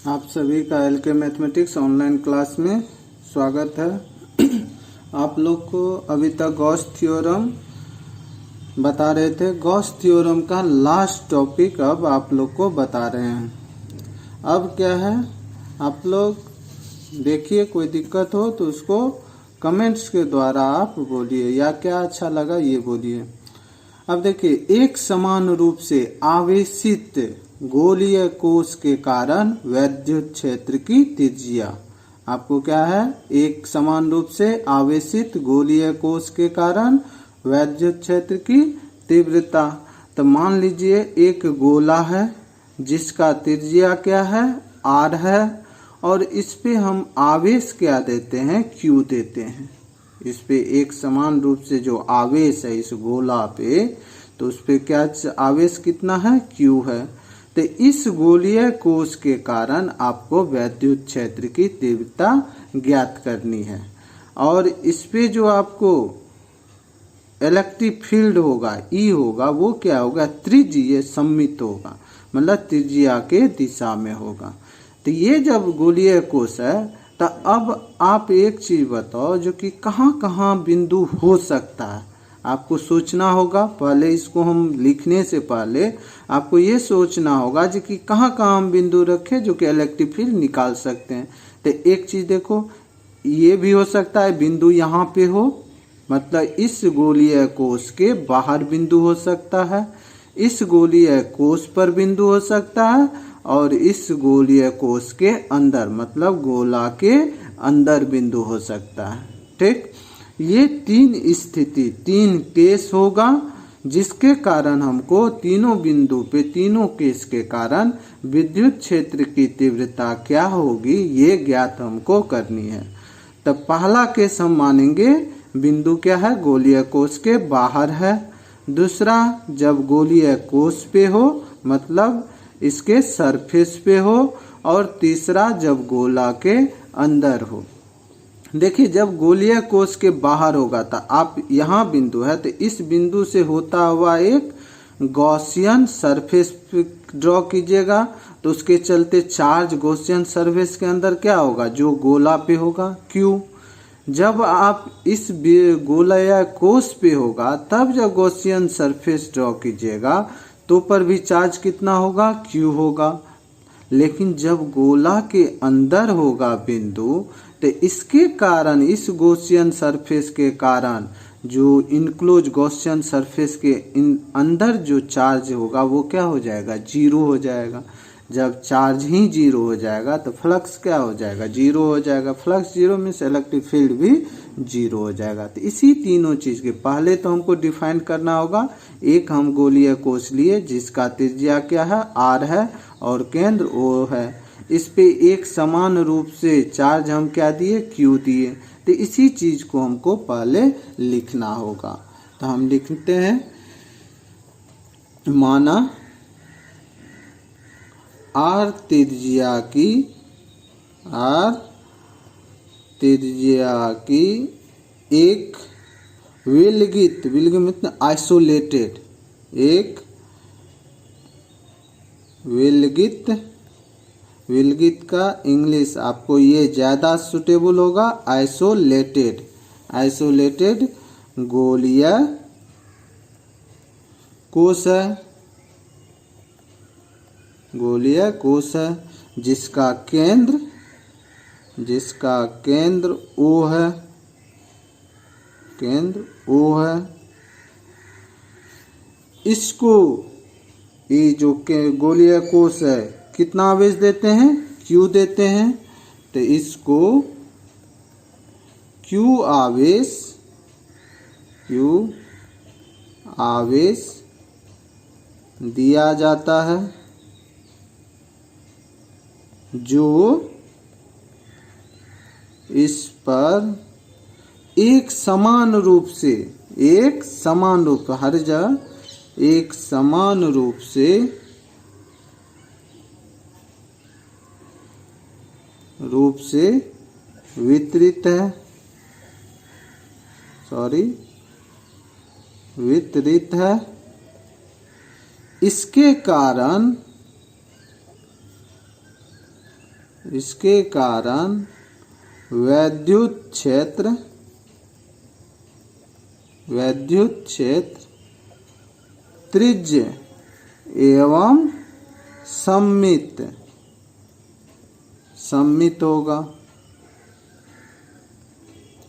आप सभी का एलके मैथमेटिक्स ऑनलाइन क्लास में स्वागत है। आप लोग को अभी तक गॉस थ्योरम बता रहे थे। गॉस थ्योरम का लास्ट टॉपिक अब आप लोग को बता रहे हैं। अब क्या है, आप लोग देखिए, कोई दिक्कत हो तो उसको कमेंट्स के द्वारा आप बोलिए, या क्या अच्छा लगा ये बोलिए। अब देखिए, एक समान रूप से आवेशित गोलीय कोश के कारण वैद्युत क्षेत्र की त्रिज्या, आपको क्या है, एक समान रूप से आवेशित गोलीय कोश के कारण वैद्युत क्षेत्र की तीव्रता। तो मान लीजिए एक गोला है जिसका त्रिज्या क्या है, r है, और इस पे हम आवेश क्या देते हैं, q देते हैं। इस पे एक समान रूप से जो आवेश है इस गोला पे, तो उस पे क्या आवेश कितना है, q है। तो इस गोलीय कोश के कारण आपको वैद्युत क्षेत्र की तीव्रता ज्ञात करनी है। और इस पे जो आपको इलेक्ट्रिक फील्ड होगा, ई होगा, वो क्या होगा, त्रिज्यीय सममित होगा, मतलब त्रिज्या के दिशा में होगा। तो ये जब गोलीय कोश है, तो अब आप एक चीज बताओ जो कि कहाँ कहाँ बिंदु हो सकता है। आपको सोचना होगा, पहले इसको हम लिखने से पहले आपको ये सोचना होगा जो कि कहाँ कहाँ हम बिंदु रखें जो कि इलेक्ट्रिक फील्ड निकाल सकते हैं। तो एक चीज देखो, ये भी हो सकता है बिंदु यहाँ पे हो, मतलब इस गोलीय कोश के बाहर बिंदु हो सकता है, इस गोलीय कोश पर बिंदु हो सकता है, और इस गोलीय कोश के अंदर, मतलब गोला के अंदर बिंदु हो सकता है। ठीक, ये तीन स्थिति, तीन केस होगा, जिसके कारण हमको तीनों बिंदु पे, तीनों केस के कारण विद्युत क्षेत्र की तीव्रता क्या होगी ये ज्ञात हमको करनी है। तो पहला केस हम मानेंगे बिंदु क्या है, गोलीय कोश के बाहर है। दूसरा, जब गोलीय कोश पे हो, मतलब इसके सरफेस पे हो। और तीसरा, जब गोला के अंदर हो। देखिए, जब गोलीय कोश के बाहर होगा तो आप यहाँ बिंदु है, तो इस बिंदु से होता हुआ एक गॉसियन सरफेस ड्रॉ कीजिएगा, तो उसके चलते चार्ज गॉसियन सरफेस के अंदर क्या होगा, जो गोला पे होगा, Q। जब आप इस गोलीय कोश पे होगा, तब जब गॉसियन सरफेस ड्रॉ कीजिएगा तो पर भी चार्ज कितना होगा, Q होगा। लेकिन जब गोला के अंदर होगा बिंदु, तो इसके कारण, इस गॉसियन सरफेस के कारण, जो इनक्लोज गॉसियन सरफेस के अंदर जो चार्ज होगा वो क्या हो जाएगा, जीरो हो जाएगा। जब चार्ज ही जीरो हो जाएगा तो फ्लक्स क्या हो जाएगा, जीरो हो जाएगा। Flux zero means electric field भी जीरो हो जाएगा। तो इसी तीनों चीज के पहले तो हमको डिफाइन करना होगा। एक हम गोलीय कोश लिए जिसका त्रिज्या क्या है, r है, और केंद्र O है। इस पे एक समान रूप से चार्ज हम क्या दिए, Q दिए। तो इसी चीज को हमको पहले लिखना होगा। तो हम लिखते हैं, माना R त्रिज्या की एक विलगित मतलब आइसोलेटेड, एक विलगित का इंग्लिश आपको ये ज्यादा सुटेबल होगा, आइसोलेटेड गोलीय कोश है, जिसका केंद्र O है। इसको, ये जो गोलीय कोश है, कितना आवेश देते हैं, Q देते हैं। तो इसको Q आवेश दिया जाता है, जो इस पर एक समान रूप से, हर जगह एक समान रूप से वितरित है। इसके कारण इसके कारण वैद्युत क्षेत्र त्रिज्य एवं सममित होगा।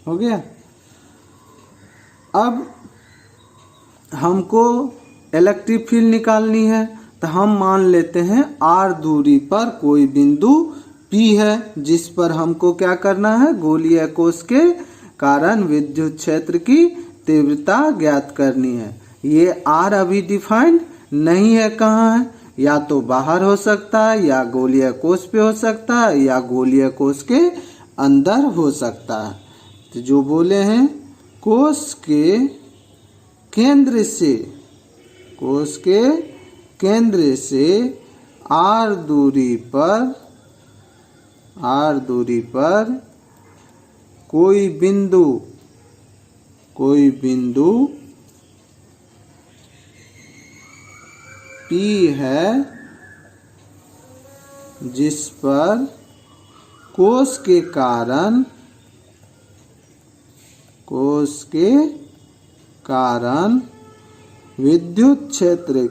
हो गया। अब हमको इलेक्ट्रिक फील्ड निकालनी है, तो हम मान लेते हैं r दूरी पर कोई बिंदु P है, जिस पर हमको क्या करना है, गोलीय कोश के कारण विद्युत क्षेत्र की तीव्रता ज्ञात करनी है। ये r अभी डिफाइंड नहीं है, कहाँ है, या तो बाहर हो सकता है, या गोलीय कोश पे हो सकता है, या गोलीय कोश के अंदर हो सकता है। तो जो बोले हैं कोश के केंद्र से r दूरी पर कोई बिंदु P है, जिस पर कोश के कारण विद्युत क्षेत्र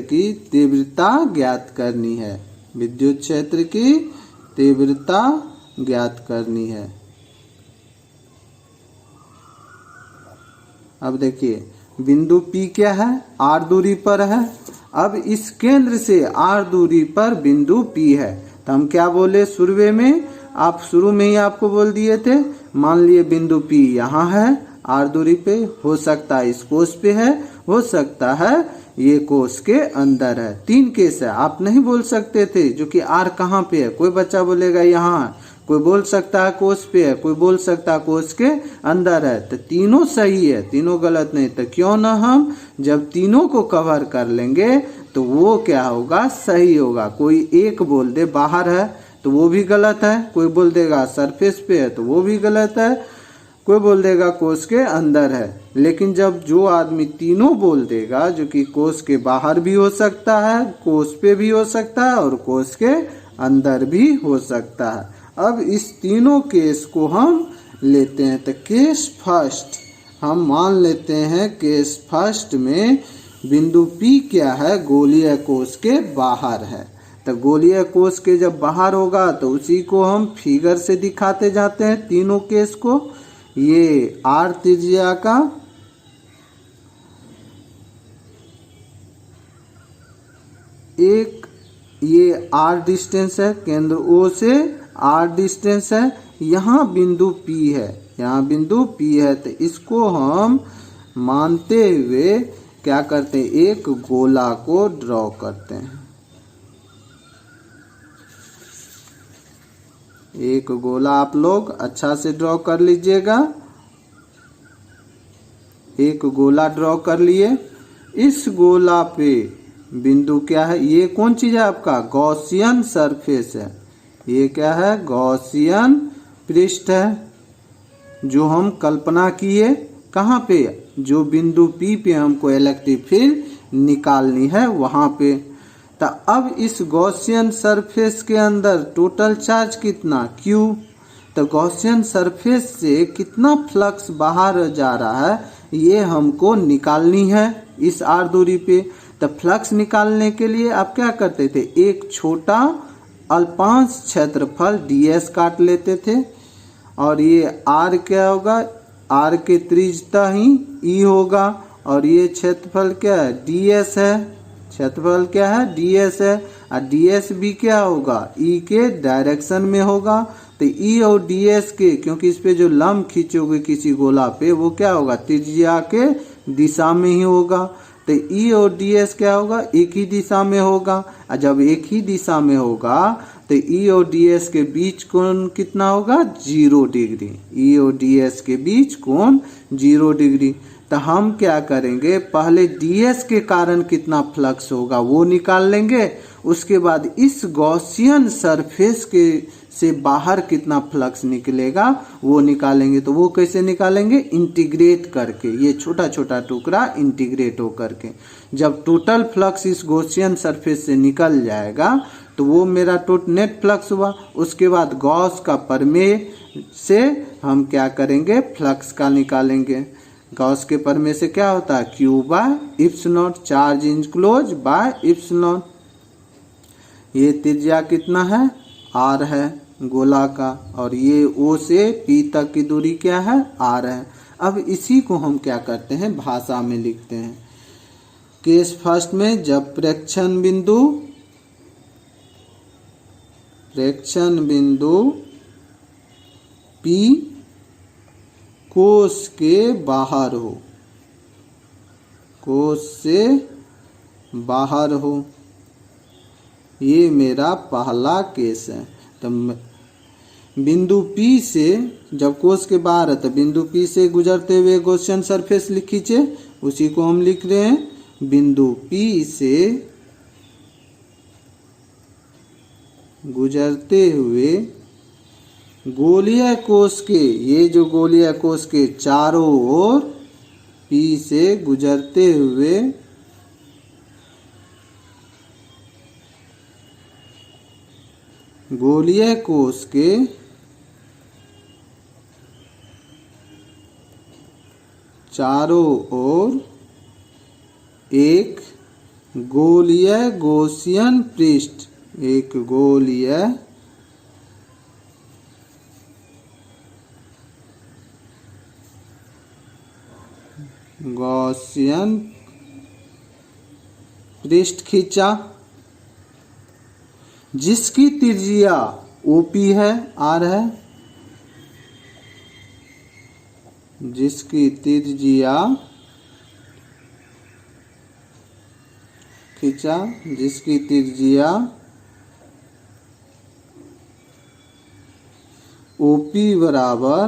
की तीव्रता ज्ञात करनी है। विद्युत क्षेत्र की तीव्रता ज्ञात करनी है। अब देखिए बिंदु P क्या है, r दूरी पर है। अब इस केंद्र से r दूरी पर बिंदु P है, तो हम क्या बोले शुरू में ही आपको बोल दिए थे, मान लिए बिंदु P यहाँ है, r दूरी पे, हो सकता है इस कोश पे है, हो सकता है ये कोश के अंदर है। 3 केस है, आप नहीं बोल सकते थे जो कि r कहाँ पे है। कोई बच्चा बोलेगा यहाँ है, कोई बोल सकता है कोश पे है, कोई बोल सकता है कोश के अंदर है। तो तीनों सही है, तीनों गलत नहीं। तो क्यों ना हम जब तीनों को कवर कर लेंगे तो वो क्या होगा, सही होगा। कोई एक बोल दे बाहर है तो वो भी गलत है, कोई बोल देगा सरफेस पे है तो वो भी गलत है, कोई बोल देगा कोश के अंदर है। लेकिन जब जो आदमी तीनों बोल देगा, जो कि कोश के बाहर भी हो सकता है, कोश पे भी हो सकता है और कोश के अंदर भी हो सकता है। अब इस तीनों केस को हम लेते हैं। तो केस फर्स्ट हम मान लेते हैं, केस फर्स्ट में बिंदु P क्या है, गोलीय कोश के बाहर है। तो गोलीय कोश के जब बाहर होगा तो उसी को हम फिगर से दिखाते जाते हैं तीनों केस को। ये r त्रिज्या का एक, ये r डिस्टेंस है, केंद्र O से r डिस्टेंस है, यहाँ बिंदु P है, यहाँ बिंदु P है। तो इसको हम मानते हुए क्या करते हैं, एक गोला को ड्रॉ करते हैं। एक गोला आप लोग अच्छा से ड्रॉ कर लीजिएगा। एक गोला ड्रॉ कर लिए। इस गोला पे बिंदु क्या है, ये कौन चीज है आपका, गॉसियन सरफेस है। ये क्या है, गॉसियन पृष्ठ है, जो हम कल्पना किए कहाँ पे, जो बिंदु P पे हमको इलेक्ट्रिक फील्ड निकालनी है वहां पे। तो अब इस गॉसियन सरफेस के अंदर टोटल चार्ज कितना, Q। तो गॉसियन सरफेस से कितना फ्लक्स बाहर जा रहा है ये हमको निकालनी है इस r दूरी पे। तो फ्लक्स निकालने के लिए आप क्या करते थे, एक छोटा अल्पांश क्षेत्रफल ds काट लेते थे, और ये r क्या होगा, r के त्रिज्यता ही E होगा, और ये क्षेत्रफल क्या है, ds है। क्षेत्रफल क्या है, ds है, और ds भी क्या होगा, E के डायरेक्शन में होगा। तो E और ds के, क्योंकि इस पे जो लंब खींचोगे किसी गोला पे वो क्या होगा, त्रिज्या के दिशा में ही होगा। तो E और ds क्या होगा, एक ही दिशा में होगा। और जब एक ही दिशा में होगा तो E और ds के बीच कोण कितना होगा, 0 डिग्री। E और ds के बीच कोण 0 डिग्री। तो हम क्या करेंगे, पहले ds के कारण कितना फ्लक्स होगा वो निकाल लेंगे। उसके बाद इस गॉसियन सरफेस के से बाहर कितना फ्लक्स निकलेगा वो निकालेंगे। तो वो कैसे निकालेंगे? इंटीग्रेट करके, ये छोटा छोटा टुकड़ा इंटीग्रेट हो करके। जब टोटल फ्लक्स इस गॉसियन सरफेस से निकल जाएगा तो वो मेरा नेट फ्लक्स हुआ। उसके बाद गॉस का प्रमेय से हम क्या करेंगे? फ्लक्स का निकालेंगे। गॉस के प्रमेय से क्या होता है? Q by epsilon, charge enclose by epsilon. ये त्रिज्या कितना है? R है गोला का, और ये O से P तक की दूरी क्या है? R है। अब इसी को हम क्या करते हैं? भाषा में लिखते हैं। केस फर्स्ट में जब प्रेक्षण बिंदु P कोश के बाहर हो, कोश से बाहर हो, ये मेरा पहला केस है। तो बिंदु P से जब कोश के बाहर है तो बिंदु P से गुजरते हुए गॉसियन सरफेस खींचे, उसी को हम लिख रहे हैं। बिंदु P से गुजरते हुए गोलीय कोश के, ये जो गोलीय कोश के चारों ओर P से गुजरते हुए गोलीय कोश के चारों ओर एक गोलीय गॉसियन पृष्ठ, एक गोलीय गॉसियन पृष्ठ खींचा, जिसकी त्रिज्या OP है, R है, जिसकी त्रिज्या खींचा, जिसकी त्रिज्या OP बराबर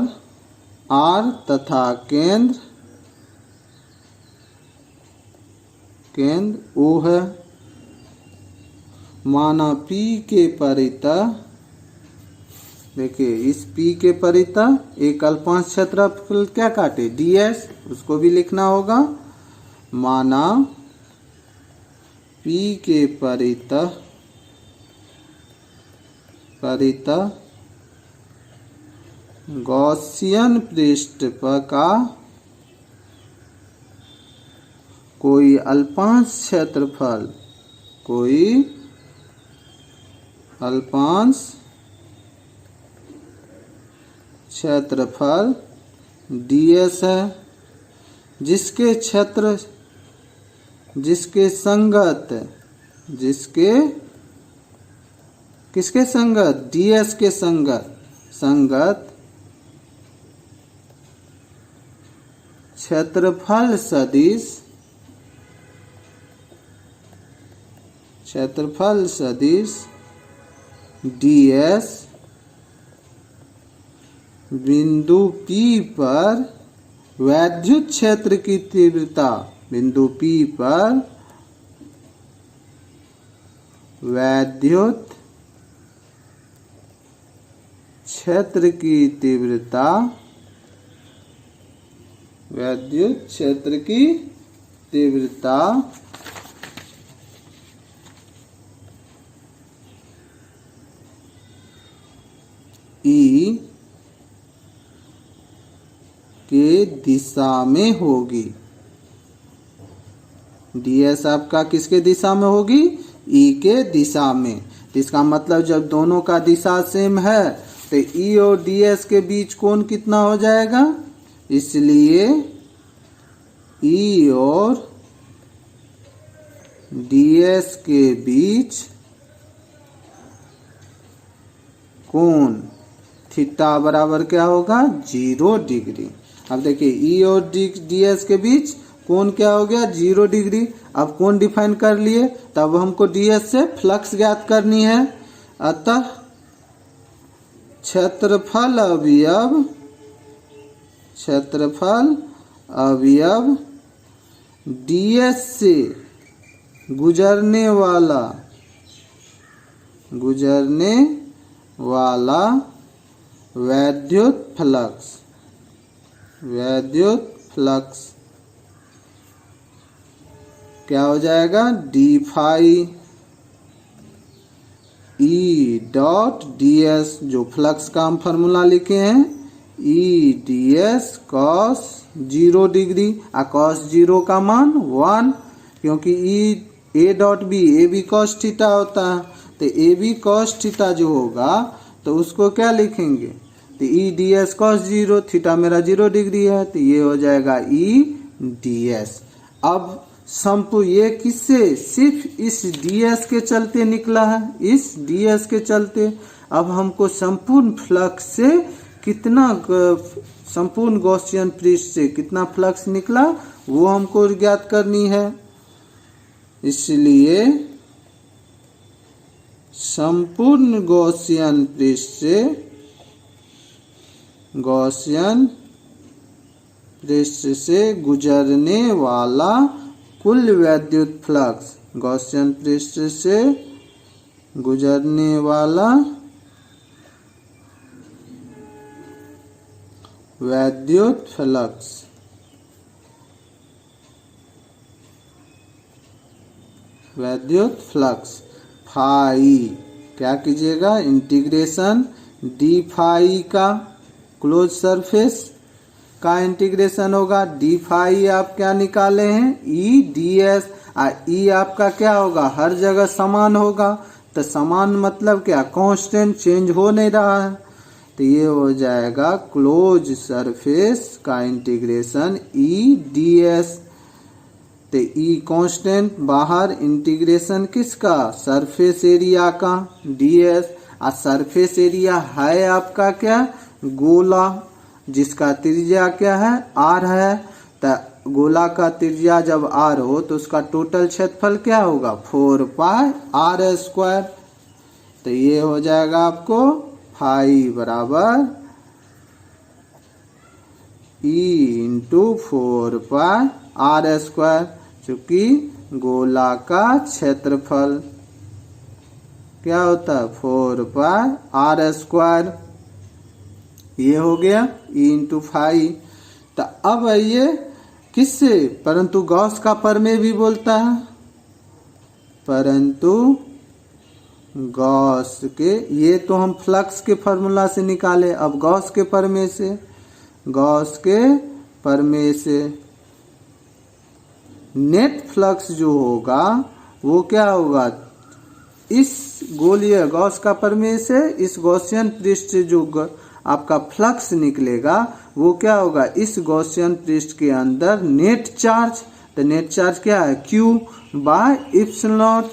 R तथा केंद्र O है। माना P के परितः, देखिए इस P के परितः एक अल्पांश क्षेत्रफल क्या काटे? ds, उसको भी लिखना होगा। माना P के परितः गॉसियन पृष्ठ का कोई अल्पांश क्षेत्रफल, कोई अल्पांश क्षेत्रफल ds है, जिसके क्षेत्र, जिसके संगत, जिसके किसके संगत? ds के संगत क्षेत्रफल सदिश ds बिंदु P पर वैद्युत क्षेत्र की तीव्रता, बिंदु P पर वैद्युत क्षेत्र की तीव्रता, वैद्युत क्षेत्र की तीव्रता E के दिशा में होगी। ds आपका किसके दिशा में होगी? E के दिशा में। तो इसका मतलब जब दोनों का दिशा सेम है तो E और ds के बीच कोण कितना हो जाएगा? इसलिए E और ds के बीच कोण थीटा बराबर क्या होगा? 0 डिग्री। अब देखिए E और ds के बीच कोण क्या हो गया? 0 डिग्री। अब कोण डिफाइन कर लिए, तब हमको ds से फ्लक्स ज्ञात करनी है। अतः क्षेत्रफल अवयव ds से गुजरने वाला वैद्युत फ्लक्स क्या हो जाएगा, D phi E dot D S, जो फ्लक्स का हम फॉर्मूला लिखे हैं, E D S cos 0 degree. Cos 0 का मान 1, क्योंकि E A dot B, A B cos theta होता है, तो ए बी कॉस थीटा जो होगा तो उसको क्या लिखेंगे, तो ई डी एस कॉस 0, थीटा मेरा 0 डिग्री है, तो ये हो जाएगा ई डी एस। अब ये किससे, सिर्फ इस डी एस के चलते निकला है, इस डी एस के चलते। अब हमको संपूर्ण फ्लक्स से कितना, संपूर्ण गॉसियन पृष्ठ से कितना फ्लक्स निकला वो हमको ज्ञात करनी है। इसलिए संपूर्ण गॉसियन पृष्ठ से गुजरने वाला कुल वैद्युत फ्लक्स, गॉसियन पृष्ठ से गुजरने वाला वैद्युत फ्लक्स फाई, क्या कीजिएगा, इंटीग्रेशन डी फाई का क्लोज सरफेस का इंटीग्रेशन होगा। डी फाई आप क्या निकाले हैं, ई डी एस। ई आपका क्या होगा, हर जगह समान होगा, तो समान मतलब क्या, कांस्टेंट, चेंज हो नहीं रहा है, तो ये हो जाएगा क्लोज सरफेस का इंटीग्रेशन ई डी एस। तो ई कांस्टेंट बाहर, इंटीग्रेशन किसका, सरफेस एरिया का डी एस। सरफेस एरिया है आपका क्या, गोला, जिसका त्रिज्या क्या है, आर है। तो गोला का त्रिज्या जब आर हो तो उसका टोटल क्षेत्रफल क्या होगा, 4 पाई आर स्क्वायर। तो ये हो जाएगा आपको फाई बराबर E into 4 pi R square, चूंकि गोला का क्षेत्रफल क्या होता है, 4 पाई आर स्क्वायर। ये हो गया ई इंटू फाई। तो अब ये किससे, परंतु गॉस का प्रमेय भी बोलता है, परंतु गॉस के, ये तो हम फ्लक्स के फॉर्मूला से निकाले, अब गॉस के प्रमेय से नेट फ्लक्स जो होगा वो क्या होगा, इस गोलीय गॉस का प्रमेय से इस गॉसियन पृष्ठ से जो आपका फ्लक्स निकलेगा वो क्या होगा, इस गॉसियन पृष्ठ के अंदर नेट चार्ज। तो नेट चार्ज क्या है, Q बाय इप्सिलॉन नॉट।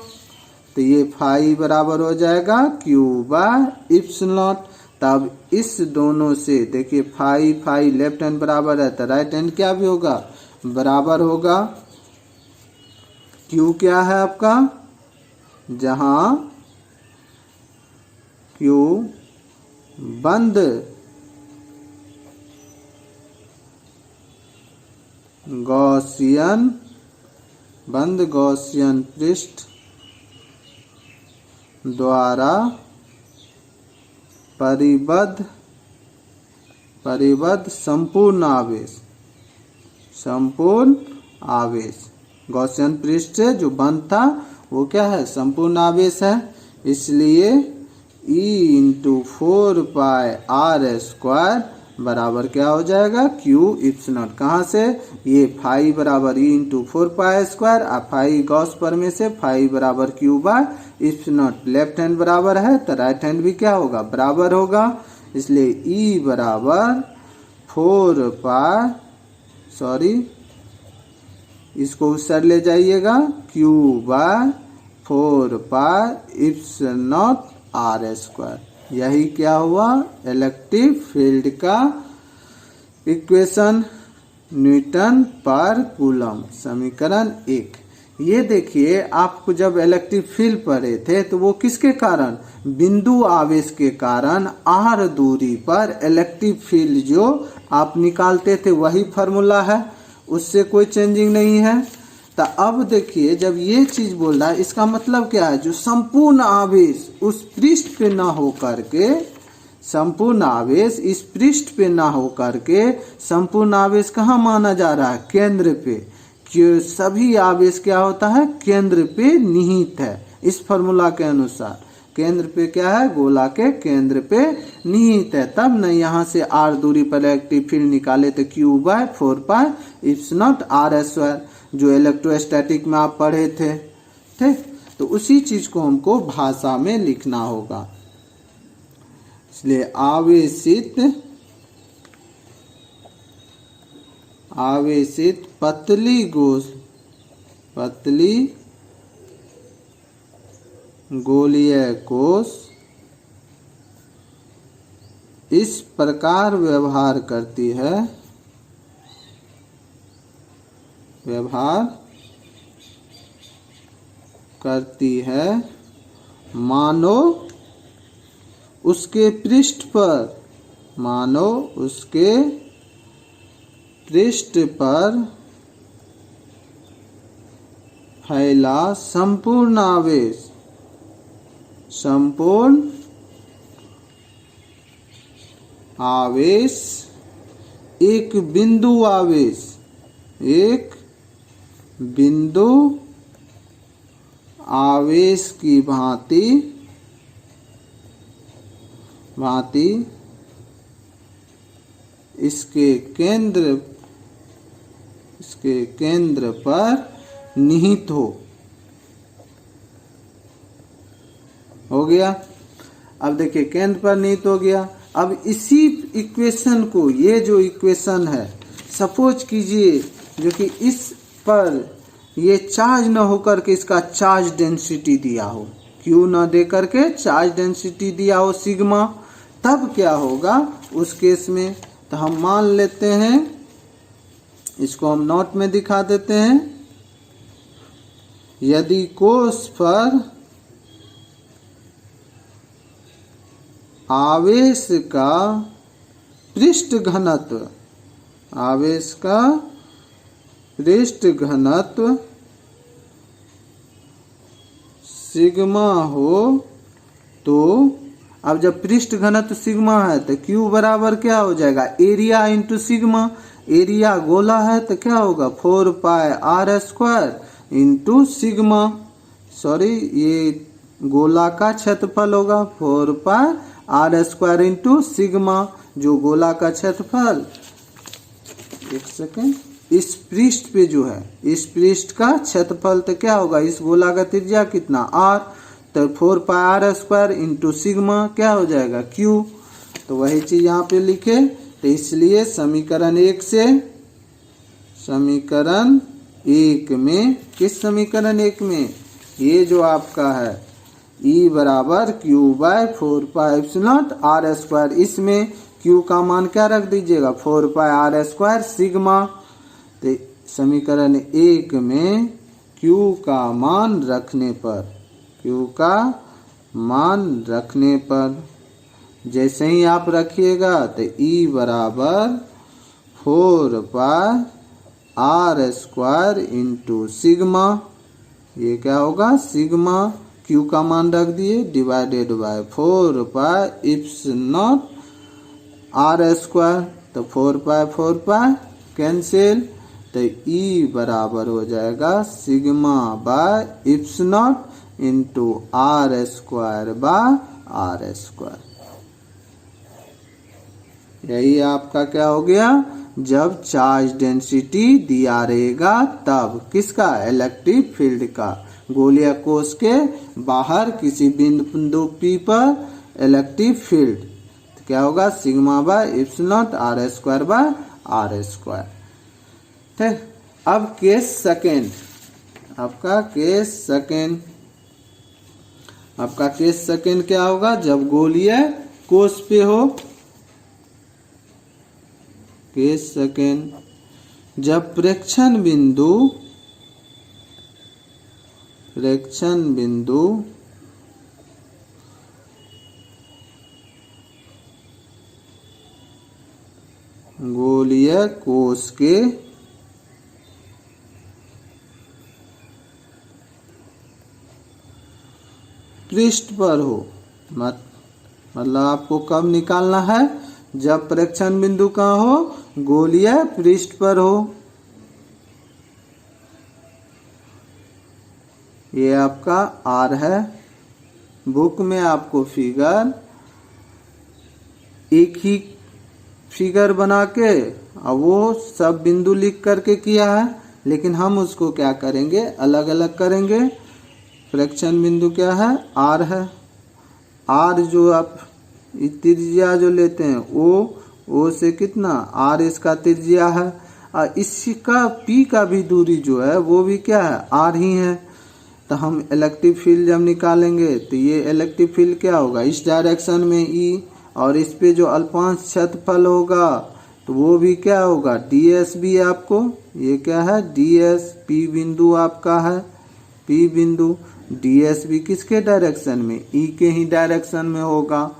तो ये फाई बराबर हो जाएगा Q बाय इप्सिलॉन नॉट। तब इस दोनों से देखिए फाई फाई लेफ्ट हैंड बराबर है, तो राइट हैंड क्या भी होगा, बराबर होगा। Q क्या है आपका, जहां Q बंद गॉसियन पृष्ठ द्वारा परिबद्ध संपूर्ण आवेश, गॉसियन पृष्ठ से जो बंद था वो क्या है, संपूर्ण आवेश है। इसलिए E into 4 pi R square बराबर क्या हो जाएगा, Q इप्सिलॉन। कहाँ से, ये फाई बराबर E into 4 pi square, phi Gauss प्रमेय से फाई बराबर Q by epsilon. Left hand बराबर है तो राइट हैंड भी क्या होगा, बराबर होगा। इसलिए E बराबर 4 पाई, सॉरी इसको उस साइड ले जाइएगा, Q by 4 pi epsilon R square. यही क्या हुआ, इलेक्ट्रिक फील्ड का इक्वेशन, न्यूटन पर कूलम, समीकरण 1। ये देखिए आपको जब इलेक्ट्रिक फील्ड पढ़े थे तो वो किसके कारण, बिंदु आवेश के कारण आर दूरी पर इलेक्ट्रिक फील्ड जो आप निकालते थे वही फॉर्मूला है, उससे कोई चेंजिंग नहीं है। तो अब देखिए जब ये चीज बोल रहा है इसका मतलब क्या है, जो संपूर्ण आवेश उस पृष्ठ पे ना हो करके, संपूर्ण आवेश इस पृष्ठ पे ना हो करके संपूर्ण आवेश कहाँ माना जा रहा है, केंद्र पे। कि सभी आवेश क्या होता है, केंद्र पे निहित है। इस फॉर्मूला के अनुसार केंद्र पे क्या है, गोला के केंद्र पे निहित है। तब न यहाँ से r दूरी पर इलेक्ट्रिक फील्ड निकाले तो Q/4πε0r², जो इलेक्ट्रोस्टैटिक में आप पढ़े थे। ठीक, तो उसी चीज को हमको भाषा में लिखना होगा। इसलिए आवेशित पतली गोलीय कोश इस प्रकार व्यवहार करती है मानो उसके पृष्ठ पर फैला संपूर्ण आवेश एक बिंदु आवेश की भांति इसके केंद्र पर निहित हो गया। अब देखिए केंद्र पर निहित हो गया। अब इसी इक्वेशन को, ये जो इक्वेशन है, सपोज कीजिए जो कि इस पर ये चार्ज न होकर के इसका चार्ज डेंसिटी दिया हो, क्यू न दे करके चार्ज डेंसिटी दिया हो सिग्मा, तब क्या होगा उस केस में। तो हम मान लेते हैं, इसको हम नोट में दिखा देते हैं। यदि कोश पर आवेश का पृष्ठ घनत्व सिग्मा हो, तो अब जब पृष्ठ घनत्व सिग्मा है तो Q बराबर क्या हो जाएगा, एरिया इंटू सिग्मा। एरिया गोला है तो क्या होगा 4πr² इंटू सिग्मा, सॉरी ये गोला का क्षेत्रफल होगा 4πr² इंटू सिग्मा, जो गोला का क्षेत्रफल, एक सेकेंड, इस पृष्ठ पे जो है, इस पृष्ठ का क्षेत्रफल तो क्या होगा, इस गोला का त्रिज्या कितना r, तो 4πr² इंटू सिग्मा क्या हो जाएगा Q। तो वही चीज यहाँ पे लिखे। तो इसलिए समीकरण 1 से समीकरण 1 में, किस समीकरण 1 में, ये जो आपका है E बराबर Q/4πε0r², इसमें Q का मान क्या रख दीजिएगा 4πr² सिग्मा। तो समीकरण 1 में Q का मान रखने पर जैसे ही आप रखिएगा तो E बराबर 4πr² इंटू सिग्मा, ये क्या होगा सिग्मा, Q का मान रख दिए, डिवाइडेड बाय 4πε0r², तो 4π कैंसिल, तो E बराबर हो जाएगा σ/ε0 इंटू r²/r²। यही आपका क्या हो गया, जब चार्ज डेंसिटी दिया रहेगा तब किसका, इलेक्ट्रिक फील्ड का, गोलीय कोश के बाहर किसी बिंदु P पर इलेक्ट्रिक फील्ड तो क्या होगा σ/ε0 r²/r²। ठीक, अब केस सेकेंड, आपका केस सेकेंड क्या होगा, जब गोलीय कोश पे हो। केस सेकेंड, जब प्रेक्षण बिंदु गोलीय कोश के पृष्ठ पर हो। मतलब आपको कब निकालना है, जब परीक्षण बिंदु कहाँ हो, गोलीय पृष्ठ पर हो। ये आपका आर है। बुक में आपको फिगर एक ही फिगर बना के अब वो सब बिंदु लिख करके किया है, लेकिन हम उसको क्या करेंगे, अलग अलग करेंगे। फ्रैक्शन बिंदु क्या है, आर है। आर जो आप त्रिज्या जो लेते हैं ओ से कितना, आर इसका त्रिज्या है, और इसका पी का भी दूरी जो है वो भी क्या है, आर ही है। तो हम इलेक्ट्रिक फील्ड जब निकालेंगे तो ये इलेक्ट्रिक फील्ड क्या होगा, इस डायरेक्शन में ई, और इस पे जो अल्पांश क्षेत्रफल होगा तो वो भी क्या होगा, ds भी आपको, ये क्या है ds, पी बिंदु आपका है, पी बिंदु, ds भी किसके डायरेक्शन में, ई के ही डायरेक्शन में होगा।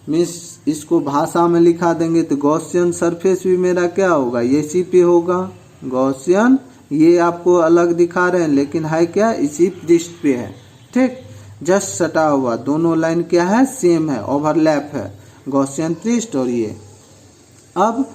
मीन्स इसको भाषा में लिखा देंगे तो गॉसियन सरफेस भी मेरा क्या होगा, इसी पे होगा। गॉसियन ये आपको अलग दिखा रहे हैं, लेकिन है क्या, इसी पृष्ठ पे है। ठीक, जस्ट सटा हुआ, दोनों लाइन क्या है, सेम है, ओवरलैप है, गॉसियन पृष्ठ और ये। अब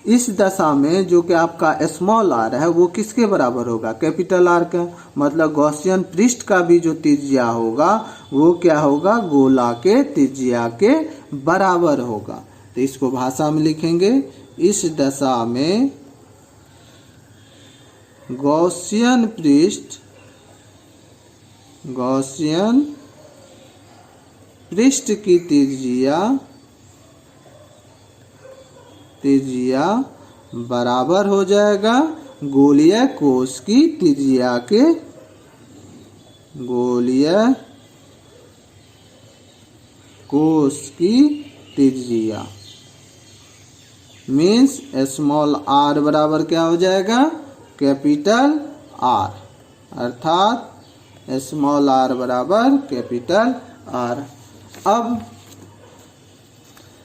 इस दशा में जो कि आपका स्मॉल आर है वो किसके बराबर होगा, कैपिटल आर का। मतलब गॉसियन पृष्ठ का भी जो त्रिज्या होगा वो क्या होगा, गोला के त्रिज्या के बराबर होगा। तो इसको भाषा में लिखेंगे, इस दशा में गॉसियन पृष्ठ की त्रिज्या बराबर हो जाएगा गोलीय कोश की त्रिज्या के, गोलीय कोश की त्रिज्या। मीन्स स्मॉल आर बराबर क्या हो जाएगा, कैपिटल आर, अर्थात स्मॉल आर बराबर कैपिटल आर। अब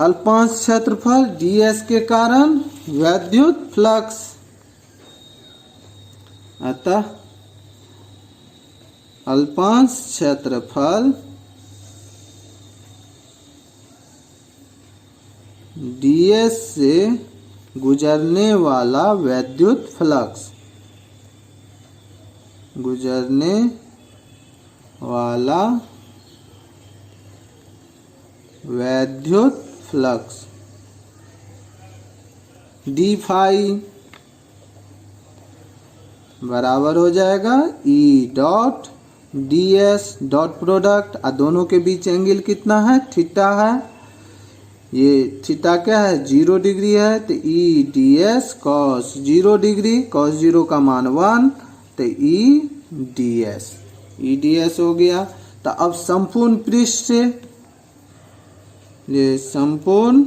अल्पांश क्षेत्रफल ds के कारण वैद्युत फ्लक्स, अतः अल्पांश क्षेत्रफल ds से गुजरने वाला वैद्युत फ्लक्स, गुजरने वाला वैद्युत फ्लक्स डी फाई बराबर हो जाएगा ई dot D S dot product, और दोनों के बीच एंगल कितना है, थीटा है। ये थीटा क्या है, 0 डिग्री है, तो ई D S cos 0 degree, cos 0 का मान 1, तो ई डी एस हो गया। तो अब संपूर्ण पृष्ठ से, ये संपूर्ण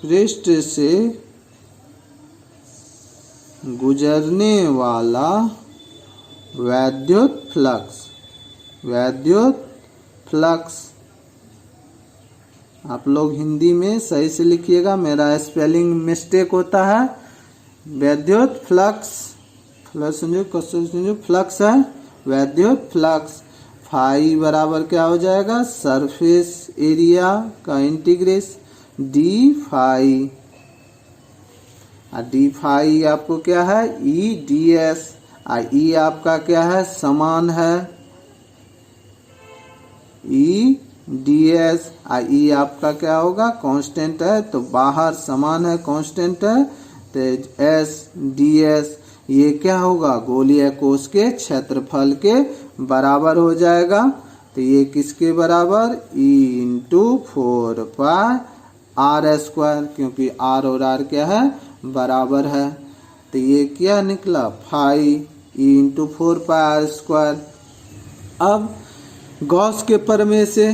पृष्ठ से गुजरने वाला वैद्युत फ्लक्स, आप लोग हिंदी में सही से लिखिएगा, मेरा स्पेलिंग मिस्टेक होता है। वैद्युत फ्लक्स, फ्लक्स है, वैद्युत फ्लक्स फाई बराबर क्या हो जाएगा, सरफेस एरिया का इंटीग्रेस डी फाई, और डी फाई आपको क्या है, ई डी एस, और ई आपका क्या है, समान है, ई डी एस, और ई आपका क्या होगा, कांस्टेंट है, तो बाहर समान है, कांस्टेंट है, तो एस डी एस ये क्या होगा, गोलीय कोश के क्षेत्रफल के बराबर हो जाएगा। तो ये किसके बराबर, E into 4 pi R square, क्योंकि आर और आर क्या है, बराबर है। तो ये क्या निकला, phi E into 4 pi R square. अब गॉस के प्रमेय से,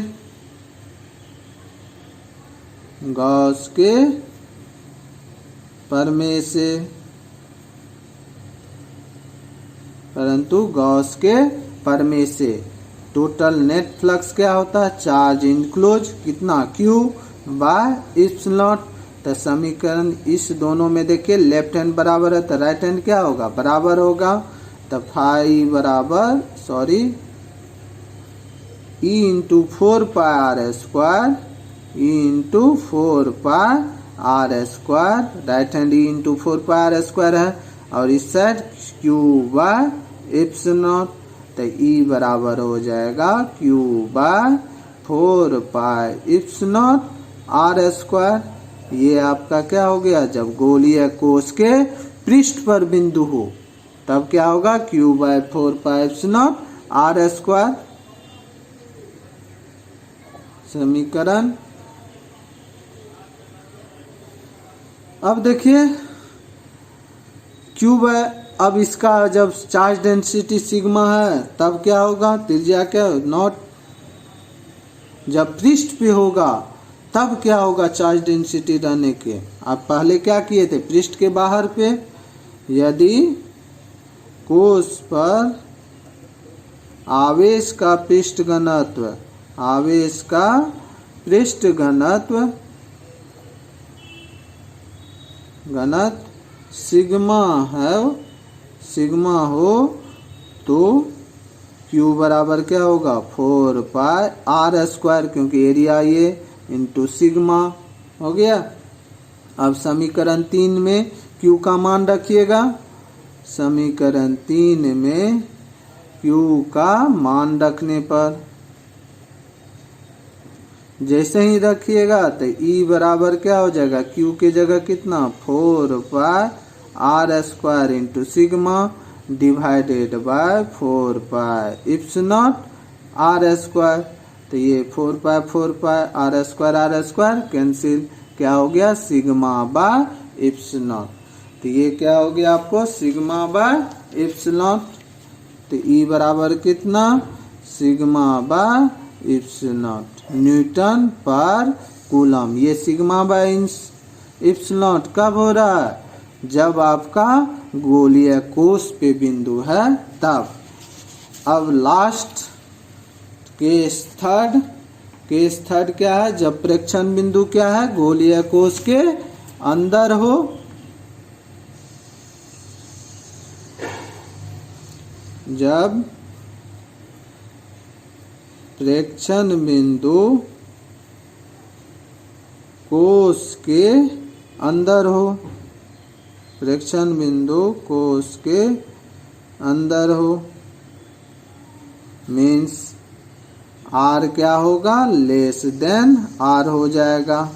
गॉस के प्रमेय से, परंतु गॉस के प्रमेय से टोटल नेट फ्लक्स क्या होता है, चार्ज इनक्लोज कितना, Q बाय इप्सिलॉन तो समीकरण इस दोनों में देखिए लेफ्ट हैंड बराबर है तो राइट हैंड क्या होगा, बराबर होगा। तो फाई बराबर E into 4πr², E into 4πr², right hand E into 4πr² है, और इस साइड क्यू बाय एप्सिलॉन। तो ई बराबर हो जाएगा क्यू बाय 4πε r²। ये आपका क्या हो गया, जब गोलीय कोश के पृष्ठ पर बिंदु हो तब क्या होगा, क्यू बाय 4πε r²। समीकरण अब देखिए क्यू बाय, अब इसका जब चार्ज डेंसिटी सिग्मा है तब क्या होगा, त्रिज्या क्या नॉट, जब पृष्ठ पे होगा तब क्या होगा चार्ज डेंसिटी रहने के। आप पहले क्या किए थे, पृष्ठ के बाहर पे यदि कोश पर आवेश का पृष्ठ घनत्व, आवेश का पृष्ठ घनत्व सिग्मा है, सिग्मा हो तो Q बराबर क्या होगा 4πr², क्योंकि एरिया ये इंटू सिग्मा हो गया। अब समीकरण 3 में Q का मान रखिएगा, समीकरण 3 में Q का मान रखने पर जैसे ही रखिएगा तो E बराबर क्या हो जाएगा, Q की जगह कितना 4πr² into sigma divided by 4πε r²। तो ये 4π r² कैंसिल, क्या हो गया सिग्मा बाय एप्सिलॉन। तो ये क्या हो गया आपको सिग्मा बाय एप्सिलॉन। तो E बराबर कितना, सिग्मा बाय एप्सिलॉन न्यूटन पर कूलम। ये सिग्मा बाय एप्सिलॉन कब हो रहा है, जब आपका गोलीय कोश पे बिंदु है तब। अब लास्ट केस थर्ड क्या है, जब प्रेक्षण बिंदु क्या है, गोलीय कोश के अंदर हो, जब प्रेक्षण बिंदु कोश के अंदर हो, प्रेक्षण बिंदु कोश के अंदर हो, मीन्स R क्या होगा, लेस देन R हो जाएगा।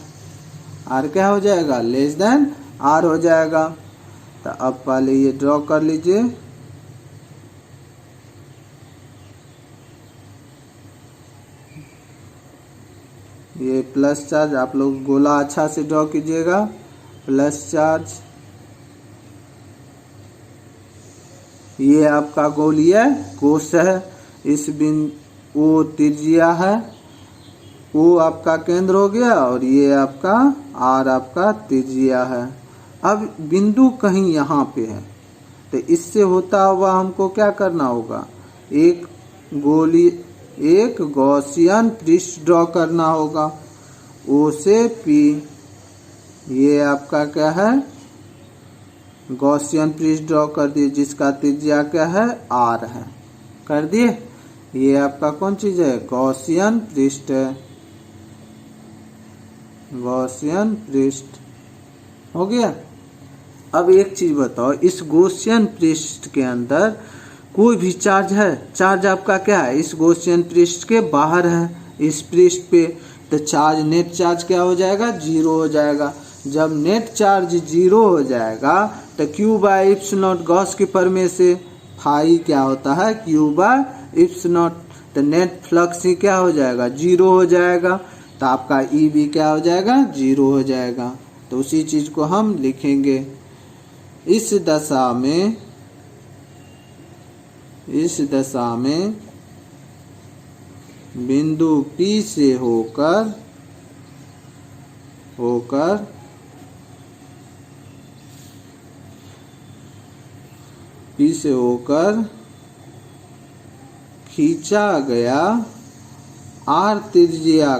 R क्या हो जाएगा, लेस देन R हो जाएगा। तो अब पहले ये ड्रॉ कर लीजिए, ये प्लस चार्ज, आप लोग गोला अच्छा से ड्रॉ कीजिएगा, प्लस चार्ज। ये आपका गोलीय कोश है, इस बिंदु O त्रिज्या है, O आपका केंद्र हो गया और ये आपका R आपका त्रिज्या है। अब बिंदु कहीं यहाँ पे है तो इससे होता हुआ हमको क्या करना होगा, एक गॉसियन पृष्ठ ड्रॉ करना होगा O से P। ये आपका क्या है, गॉसियन पृष्ठ ड्रॉ कर दिए जिसका त्रिज्या क्या है R है, कर दिए। ये आपका कौन चीज है, गॉसियन पृष्ठ है, गॉसियन पृष्ठ हो गया। अब एक चीज बताओ, इस गॉसियन पृष्ठ के अंदर कोई भी चार्ज है, चार्ज आपका क्या है, इस गॉसियन पृष्ठ के बाहर है, इस पृष्ठ पे, तो चार्ज नेट चार्ज क्या हो जाएगा, 0 हो जाएगा। जब नेट चार्ज 0 हो जाएगा तो Q बाय एप्सिलॉन गॉस के प्रमेय से फाई क्या होता है, Q बाय एप्सिलॉन। तो नेट फ्लक्स ही क्या हो जाएगा, 0 हो जाएगा। तो आपका E भी क्या हो जाएगा, 0 हो जाएगा। तो उसी चीज को हम लिखेंगे, इस दशा में बिंदु P से होकर खींचा गया R त्रिज्या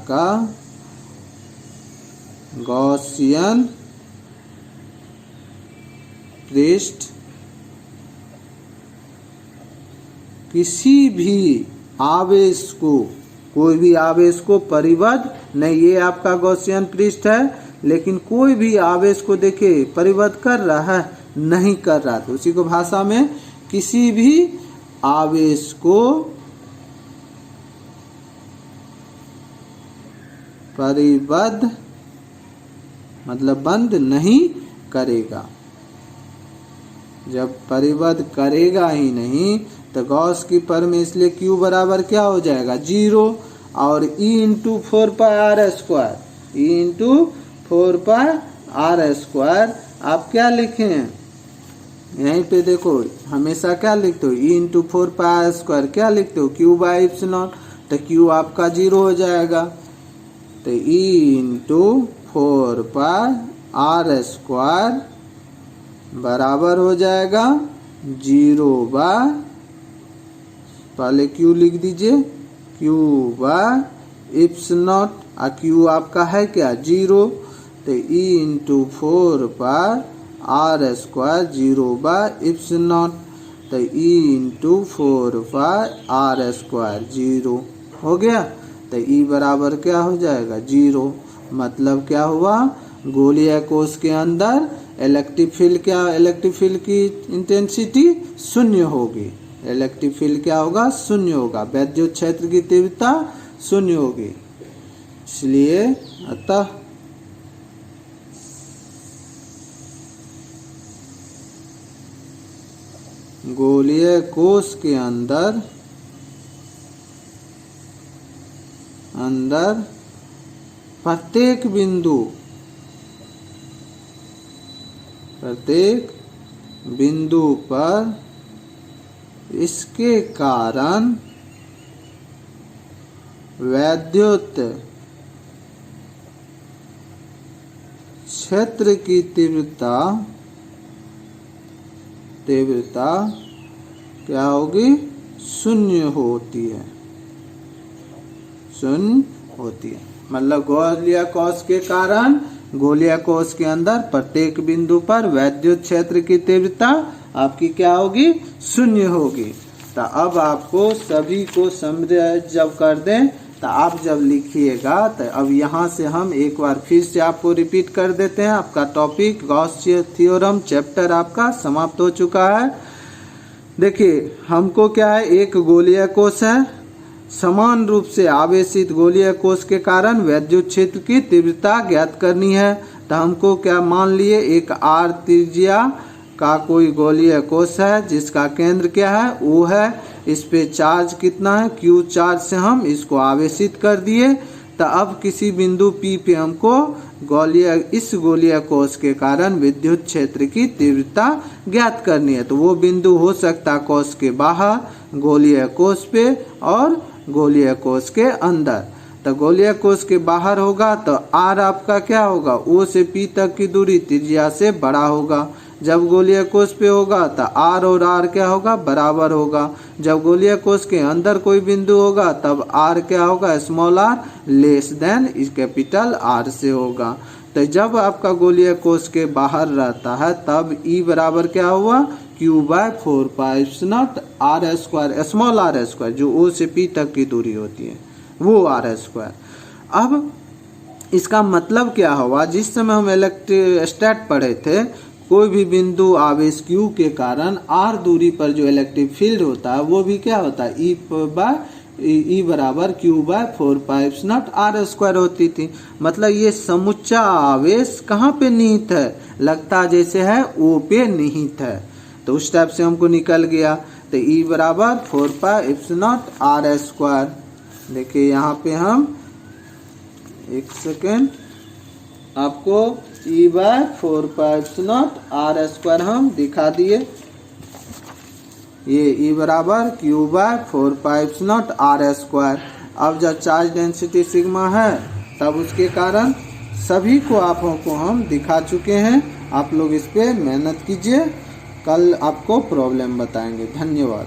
का गॉसियन पृष्ठ किसी भी आवेश को, कोई भी आवेश को परिबद्ध नहीं, ये आपका गॉसियन पृष्ठ है, लेकिन कोई भी आवेश को देखिए परिबद्ध कर रहा है, नहीं कर रहा। तो उसी को भाषा में किसी भी आवेश को परिबद्ध मतलब बंद नहीं करेगा। जब परिबद्ध करेगा ही नहीं तो गॉस की पर में इसलिए Q बराबर क्या हो जाएगा 0 और E into 4πr², E into 4πr²। आप क्या लिखें यहीं पे देखो, हमेशा क्या लिखते हो E इंटू 4πr², क्या लिखते हो Q/ε, तो Q आपका 0 हो जाएगा। तो E इंटू 4πr² बराबर हो जाएगा 0/, पहले Q लिख दीजिए Q/ε, और Q आपका है क्या 0, तो E इंटू 4πr² 0/ε, तो E इंटू 4πr² 0 हो गया। तो E बराबर क्या हो जाएगा 0। मतलब क्या हुआ, गोलीय कोश के अंदर इलेक्ट्रिक फील्ड क्या, इलेक्ट्रिक फील्ड की इंटेंसिटी 0 होगी। इलेक्ट्रिक फील्ड क्या होगा 0 होगा, वैद्युत क्षेत्र की तीव्रता 0 होगी। इसलिए अतः गोलीय कोश के अंदर प्रत्येक बिंदु पर इसके कारण वैद्युत क्षेत्र की तीव्रता क्या होगी 0 होती है, 0 होती है। मतलब गोलीय कोश के कारण गोलीय कोश के अंदर प्रत्येक बिंदु पर वैद्युत क्षेत्र की तीव्रता आपकी क्या होगी 0 होगी। तो अब आपको सभी को समझ जब कर दें तो आप जब लिखिएगा, तो अब यहाँ से हम एक बार फिर से आपको रिपीट कर देते हैं। आपका टॉपिक गॉस थ्योरम चैप्टर आपका समाप्त हो चुका है। देखिए हमको क्या है, एक गोलीय कोश है, समान रूप से आवेशित गोलीय कोश के कारण वैद्युत क्षेत्र की तीव्रता ज्ञात करनी है। तो हमको क्या मान लिए, एक r त्रिज्या का कोई गोलीय कोश है जिसका केंद्र क्या है O है, इस पे चार्ज कितना है Q चार्ज से हम इसको आवेशित कर दिए। तो अब किसी बिंदु P पे हमको इस गोलीय कोश के कारण विद्युत क्षेत्र की तीव्रता ज्ञात करनी है। तो वो बिंदु हो सकता कोश के बाहर, गोलीय कोश पे और गोलीय कोश के अंदर। तो गोलीय कोश के बाहर होगा तो R आपका क्या होगा, O से P तक की दूरी त्रिज्या से बड़ा होगा। जब गोलीय कोश पे होगा तो R और R क्या होगा बराबर होगा। जब गोलीय कोश के अंदर कोई बिंदु होगा तब R क्या होगा small r less than capital R से होगा। तो जब आपका गोलीय कोश के बाहर रहता है तब E बराबर क्या हुआ Q/4πε r² स्मॉल r², जो O से P तक की दूरी होती है वो r²। अब इसका मतलब क्या हुआ, जिस समय हम इलेक्ट्रोस्टैट पढ़े थे, कोई भी बिंदु आवेश Q के कारण r दूरी पर जो इलेक्ट्रिक फील्ड होता है वो भी क्या होता है E बराबर Q/4πε r² होती थी। मतलब ये समुच्चा आवेश कहाँ पे निहित है, लगता जैसे है O पे निहित है। तो उस टाइप से हमको निकल गया। तो E बराबर 4πε r²। देखिए यहाँ पे हम एक सेकेंड आपको E/4πε r² हम दिखा दिए। ये E बराबर Q/4πε r²। अब जब चार्ज डेंसिटी सिग्मा है तब उसके कारण सभी को आपको हम दिखा चुके हैं। आप लोग इस पे मेहनत कीजिए, कल आपको प्रॉब्लम बताएंगे। धन्यवाद।